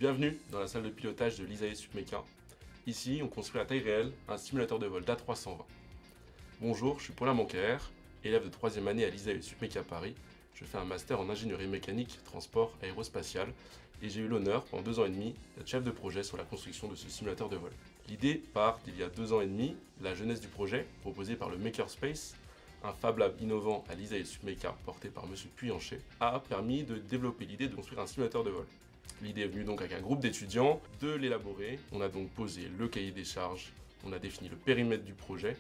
Bienvenue dans la salle de pilotage de l'ISAE Submeca. Ici, on construit à taille réelle un simulateur de vol d'A320. Bonjour, je suis Paulin Bancaire, élève de 3e année à l'ISAE Submeca Paris. Je fais un master en ingénierie mécanique, transport aérospatial et j'ai eu l'honneur, pendant 2 ans et demi, d'être chef de projet sur la construction de ce simulateur de vol. L'idée part d'il y a 2 ans et demi, la jeunesse du projet, proposé par le Makerspace, un Fab Lab innovant à l'ISAE Submeca porté par M. Puyanchet, a permis de développer l'idée de construire un simulateur de vol. L'idée est venue donc avec un groupe d'étudiants de l'élaborer. On a donc posé le cahier des charges, on a défini le périmètre du projet,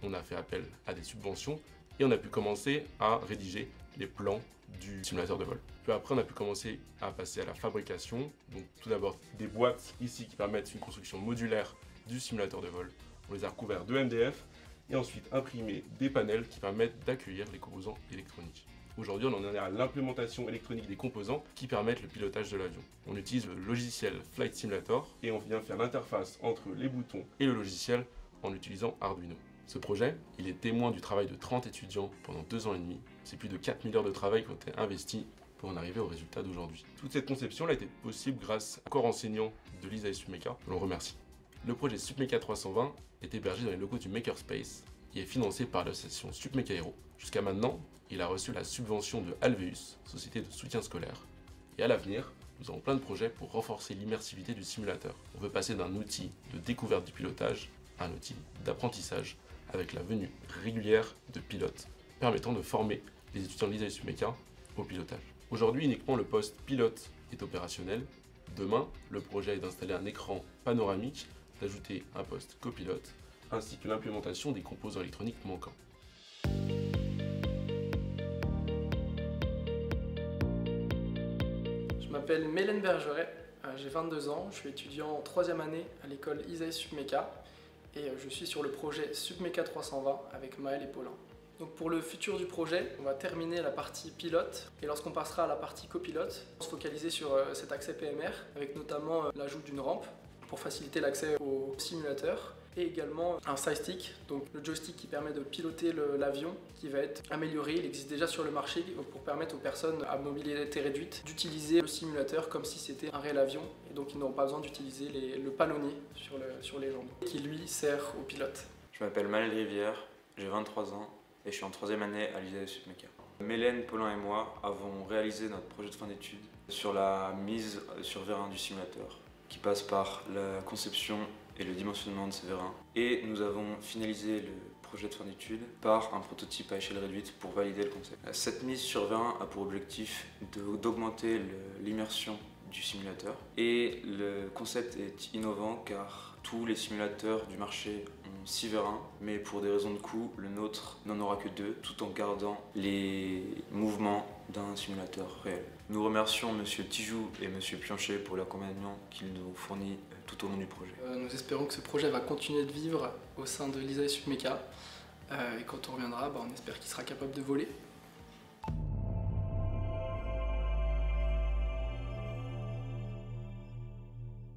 on a fait appel à des subventions et on a pu commencer à rédiger les plans du simulateur de vol. Puis après, on a pu commencer à passer à la fabrication. Donc tout d'abord des boîtes ici qui permettent une construction modulaire du simulateur de vol. On les a recouverts de MDF et ensuite imprimé des panels qui permettent d'accueillir les composants électroniques. Aujourd'hui, on en est à l'implémentation électronique des composants qui permettent le pilotage de l'avion. On utilise le logiciel Flight Simulator et on vient faire l'interface entre les boutons et le logiciel en utilisant Arduino. Ce projet, il est témoin du travail de 30 étudiants pendant 2 ans et demi. C'est plus de 4 000 heures de travail qui ont été investies pour en arriver au résultat d'aujourd'hui. Toute cette conception a été possible grâce au corps enseignant de l'ISAE Submeca. On le remercie. Le projet Submeca 320 est hébergé dans les locaux du Makerspace et est financé par l'association Submeca Aero. Jusqu'à maintenant, il a reçu la subvention de Alveus, société de soutien scolaire. Et à l'avenir, nous avons plein de projets pour renforcer l'immersivité du simulateur. On veut passer d'un outil de découverte du pilotage à un outil d'apprentissage avec la venue régulière de pilotes, permettant de former les étudiants de l'ISAE Submeca au pilotage. Aujourd'hui, uniquement le poste pilote est opérationnel. Demain, le projet est d'installer un écran panoramique, d'ajouter un poste copilote, ainsi que l'implémentation des composants électroniques manquants. Je m'appelle Mélène Bergeret, j'ai 22 ans, je suis étudiant en 3e année à l'école ISAE Submeca et je suis sur le projet Submeca 320 avec Maël et Paulin. Donc pour le futur du projet, on va terminer la partie pilote et lorsqu'on passera à la partie copilote, on va se focaliser sur cet accès PMR avec notamment l'ajout d'une rampe pour faciliter l'accès au simulateur et également un side stick, donc le joystick qui permet de piloter l'avion qui va être amélioré. Il existe déjà sur le marché pour permettre aux personnes à mobilité réduite d'utiliser le simulateur comme si c'était un réel avion et donc ils n'auront pas besoin d'utiliser le palonnier sur les jambes qui lui sert au pilote. Je m'appelle Maël Rivière, j'ai 23 ans et je suis en 3e année à l'ISAE Submeca. Mélène, Paulin et moi avons réalisé notre projet de fin d'études sur la mise sur vérin du simulateur, qui passe par la conception et le dimensionnement de ces vérins. Et nous avons finalisé le projet de fin d'études par un prototype à échelle réduite pour valider le concept. Cette mise sur vérin a pour objectif d'augmenter l'immersion du simulateur. Et le concept est innovant car tous les simulateurs du marché ont 6 vérins, mais pour des raisons de coût, le nôtre n'en aura que 2, tout en gardant les mouvements d'un simulateur réel. Nous remercions M. Tijoux et M. Puyanchet pour l'accompagnement qu'ils nous fournissent tout au long du projet. Nous espérons que ce projet va continuer de vivre au sein de l'ISAE Submeca et quand on reviendra, on espère qu'il sera capable de voler.